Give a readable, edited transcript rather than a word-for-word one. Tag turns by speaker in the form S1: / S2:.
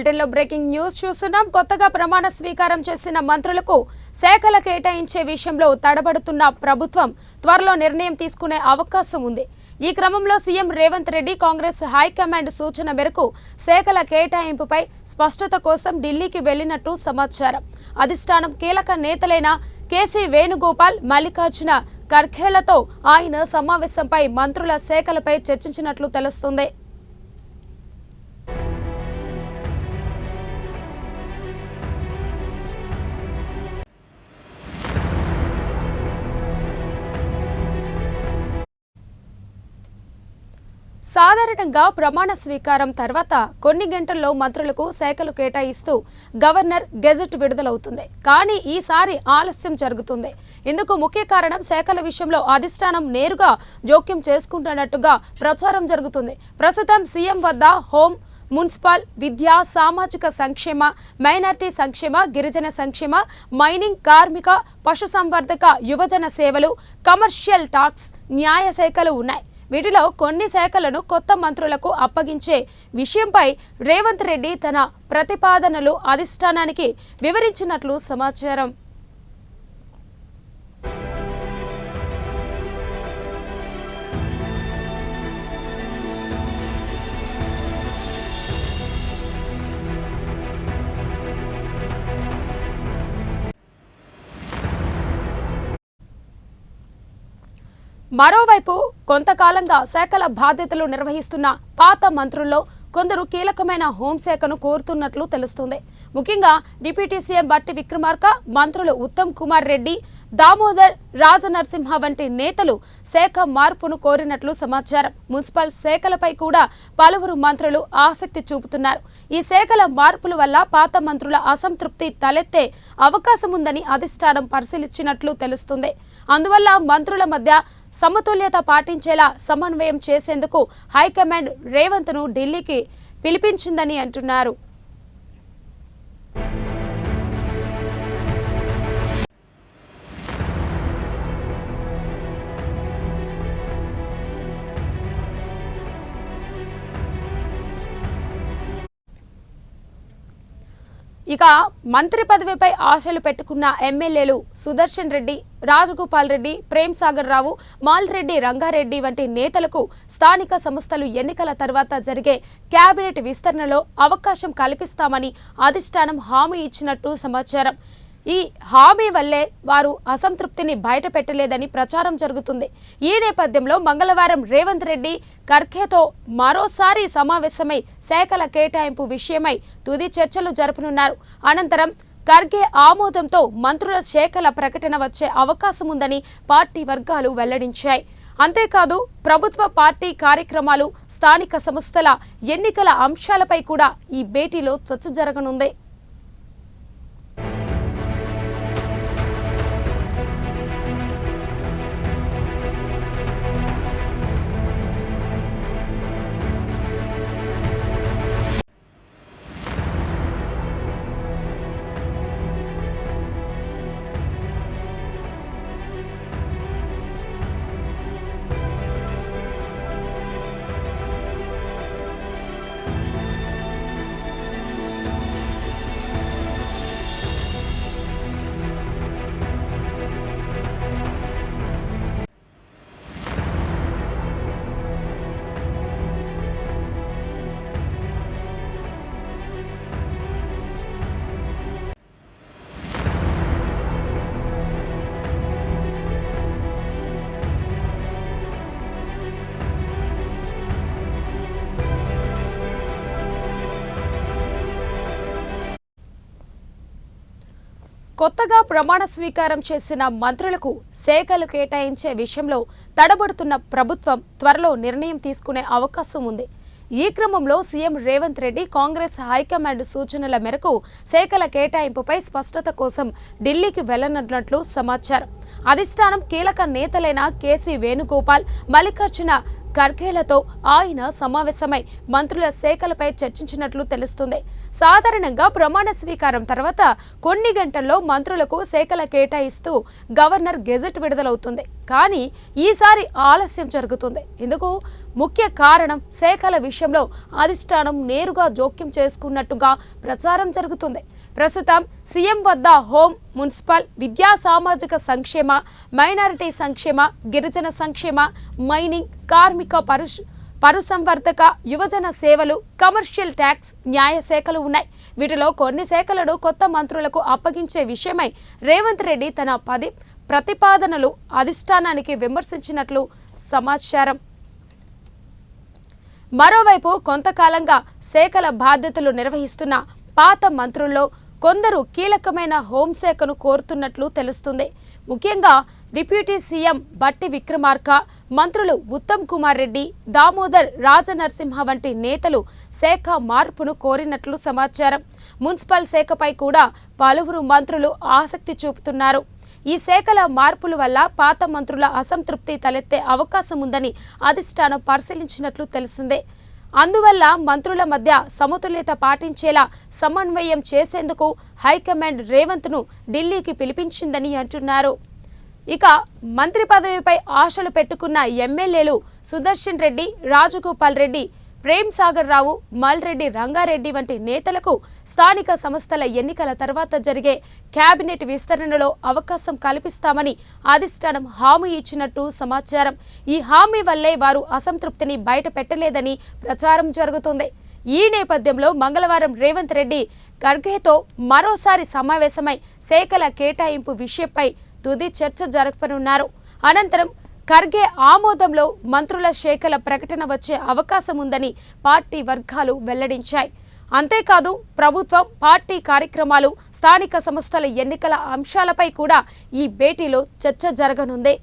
S1: బులెటిన్లో breaking news చూస్తున్నాం. కొత్తగా ప్రమాణ స్వీకారం చేసిన మంత్రులకు శాఖల కేటాయించే విషయంలో తడబడుతున్న ప్రభుత్వం త్వరలో నిర్ణయం తీసుకునే అవకాశం ఉంది. ఈ క్రమంలో సీఎం రేవంత్ రెడ్డి కాంగ్రెస్ హైకమాండ్ సూచన మేరకు శాఖల కేటాయింపుపై స్పష్టత కోసం ఢిల్లీకి వెళ్లినట్టు సమాచారం. అధిష్టానం కీలక నేతలైన కేసీ వేణుగోపాల్, మల్లికార్జున ఖర్గేలతో ఆయన సమావేశంపై మంత్రుల శాఖలపై చర్చించినట్లు తెలుస్తుంది. సాధారణంగా ప్రమాణ స్వీకారం తర్వాత కొన్ని గంటల్లో మంత్రులకు శాఖలు కేటాయిస్తూ గవర్నర్ గెజెట్ విడుదలవుతుంది. కానీ ఈసారి ఆలస్యం జరుగుతుంది. ఇందుకు ముఖ్య కారణం శాఖల విషయంలో అధిష్టానం నేరుగా జోక్యం చేసుకుంటున్నట్టుగా ప్రచారం జరుగుతుంది. ప్రస్తుతం సీఎం వద్ద హోం, మున్సిపల్, విద్యా, సామాజిక సంక్షేమ, మైనార్టీ సంక్షేమ, గిరిజన సంక్షేమ, మైనింగ్, కార్మిక, పశుసంవర్ధక, యువజన సేవలు, కమర్షియల్ టాక్స్, న్యాయ శాఖలు ఉన్నాయి. వీటిలో కొన్ని శాఖలను కొత్త మంత్రులకు అప్పగించే విషయంపై రేవంత్ రెడ్డి తన ప్రతిపాదనలు అధిష్టానానికి వివరించినట్లు సమాచారం. మరోవైపు కొంతకాలంగా శాఖల బాధ్యతలు నిర్వహిస్తున్న పాత మంత్రుల్లో కొందరు కీలకమైన హోంశాఖను కోరుతున్నట్లు తెలుస్తుంది. ముఖ్యంగా డిప్యూటీ సీఎం బట్టి విక్రమార్క, మంత్రులు ఉత్తమ్ కుమార్ రెడ్డి, దామోదర్ రాజనరసింహ వంటి నేతలు శాఖ మార్పును కోరినట్లు సమాచారం. మున్సిపల్ శాఖలపై కూడా పలువురు మంత్రులు ఆసక్తి చూపుతున్నారు. ఈ శాఖల మార్పుల వల్ల పాత మంత్రుల అసంతృప్తి తలెత్తే అవకాశం ఉందని అధిష్టానం పరిశీలించినట్లు తెలుస్తుంది. అందువల్ల మంత్రుల మధ్య సమతుల్యత పాటించేలా సమన్వయం చేసేందుకు హైకమాండ్ రేవంత్ను ఢిల్లీకి పిలిపించిందని అంటున్నారు. ఇక మంత్రి పదవిపై ఆశలు పెట్టుకున్న ఎమ్మెల్యేలు సుదర్శన్ రెడ్డి, రాజగోపాల్ రెడ్డి, ప్రేమ్ సాగర్ రావు, మాల్రెడ్డి రంగారెడ్డి వంటి నేతలకు స్థానిక సంస్థలు ఎన్నికల తర్వాత జరిగే కేబినెట్ విస్తరణలో అవకాశం కల్పిస్తామని అధిష్టానం హామీ ఇచ్చినట్టు సమాచారం. ఈ హామీ వల్లే వారు అసంతృప్తిని బయట పెట్టలేదని ప్రచారం జరుగుతుంది. ఈ నేపథ్యంలో మంగళవారం రేవంత్ రెడ్డి ఖర్గేతో మరోసారి సమావేశమై శాఖల కేటాయింపు విషయమై తుది చర్చలు జరపనున్నారు. అనంతరం ఖర్గే ఆమోదంతో మంత్రుల శాఖల ప్రకటన వచ్చే అవకాశం ఉందని పార్టీ వర్గాలు వెల్లడించాయి. అంతేకాదు ప్రభుత్వ పార్టీ కార్యక్రమాలు, స్థానిక సంస్థల ఎన్నికల అంశాలపై కూడా ఈ భేటీలో చర్చ జరగనుంది. కొత్తగా ప్రమాణ స్వీకారం చేసిన మంత్రులకు శాఖలు కేటాయించే విషయంలో తడబడుతున్న ప్రభుత్వం త్వరలో నిర్ణయం తీసుకునే అవకాశం ఉంది. ఈ క్రమంలో సీఎం రేవంత్ రెడ్డి కాంగ్రెస్ హైకమాండ్ సూచనల మేరకు శాఖల కేటాయింపుపై స్పష్టత కోసం ఢిల్లీకి వెళ్లనున్నట్లు సమాచారం. అధిష్టానం కీలక నేతలైన కేసీ వేణుగోపాల్, మల్లికార్జున ఖర్గేలతో ఆయన సమావేశమై మంత్రుల శాఖలపై చర్చించినట్లు తెలుస్తుంది. సాధారణంగా ప్రమాణ స్వీకారం తర్వాత కొన్ని గంటల్లో మంత్రులకు శాఖల కేటాయిస్తూ గవర్నర్ గెజెట్ విడుదలవుతుంది. కానీ ఈసారి ఆలస్యం జరుగుతుంది. ఇందుకు ముఖ్య కారణం శాఖల విషయంలో అధిష్టానం నేరుగా జోక్యం చేసుకున్నట్టుగా ప్రచారం జరుగుతుంది. ప్రస్తుతం సీఎం వద్ద హోం, మున్సిపల్, విద్యా, సామాజిక సంక్షేమ, మైనారిటీ సంక్షేమ, గిరిజన సంక్షేమ, మైనింగ్, కార్మిక, పశుసంవర్ధక, యువజన సేవలు, కమర్షియల్ ట్యాక్స్, న్యాయ శాఖలు ఉన్నాయి. వీటిలో కొన్ని శాఖలను కొత్త మంత్రులకు అప్పగించే విషయమై రేవంత్ రెడ్డి తన ప్రతిపాదనలు అధిష్టానానికి విమర్శించినట్లు సమాచారం. మరోవైపు కొంతకాలంగా శాఖల బాధ్యతలు నిర్వహిస్తున్న పాత మంత్రుల్లో కొందరు కీలకమైన హోంశాఖను కోరుతున్నట్లు తెలుస్తుంది. ముఖ్యంగా డిప్యూటీ సీఎం బట్టి విక్రమార్క, మంత్రులు ఉత్తమ్ కుమార్ రెడ్డి, దామోదర్ రాజనరసింహ వంటి నేతలు శాఖ మార్పును కోరినట్లు సమాచారం. మున్సిపల్ శాఖపై కూడా పలువురు మంత్రులు ఆసక్తి చూపుతున్నారు. ఈ శాఖల మార్పుల వల్ల పాత మంత్రుల అసంతృప్తి తలెత్తే అవకాశం ఉందని అధిష్టానం పరిశీలించినట్లు తెలిసిందే. అందువల్ల మంత్రుల మధ్య సమతుల్యత పాటించేలా సమన్వయం చేసేందుకు హైకమాండ్ రేవంత్ను ఢిల్లీకి పిలిపించిందని అంటున్నారు. ఇక మంత్రి పదవిపై ఆశలు పెట్టుకున్న ఎమ్మెల్యేలు సుదర్శన్ రెడ్డి, రాజగోపాల్ రెడ్డి, ప్రేమ్ సాగర్ రావు, మల్రెడ్డి రంగారెడ్డి వంటి నేతలకు స్థానిక సంస్థల ఎన్నికల తర్వాత జరిగే కేబినెట్ విస్తరణలో అవకాశం కల్పిస్తామని అధిష్టానం హామీ ఇచ్చినట్టు సమాచారం. ఈ హామీ వల్లే వారు అసంతృప్తిని బయట పెట్టలేదని ప్రచారం జరుగుతుంది. ఈ నేపథ్యంలో మంగళవారం రేవంత్ రెడ్డి ఖర్గేతో మరోసారి సమావేశమై శాఖల కేటాయింపు విషయంపై తుది చర్చ జరపనున్నారు. అనంతరం ఖర్గే ఆమోదంలో మంత్రుల శాఖల ప్రకటన వచ్చే అవకాశం ఉందని పార్టీ వర్గాలు వెల్లడించాయి. అంతేకాదు ప్రభుత్వం, పార్టీ కార్యక్రమాలు, స్థానిక సంస్థల ఎన్నికల అంశాలపై కూడా ఈ భేటీలో చర్చ జరగనుంది.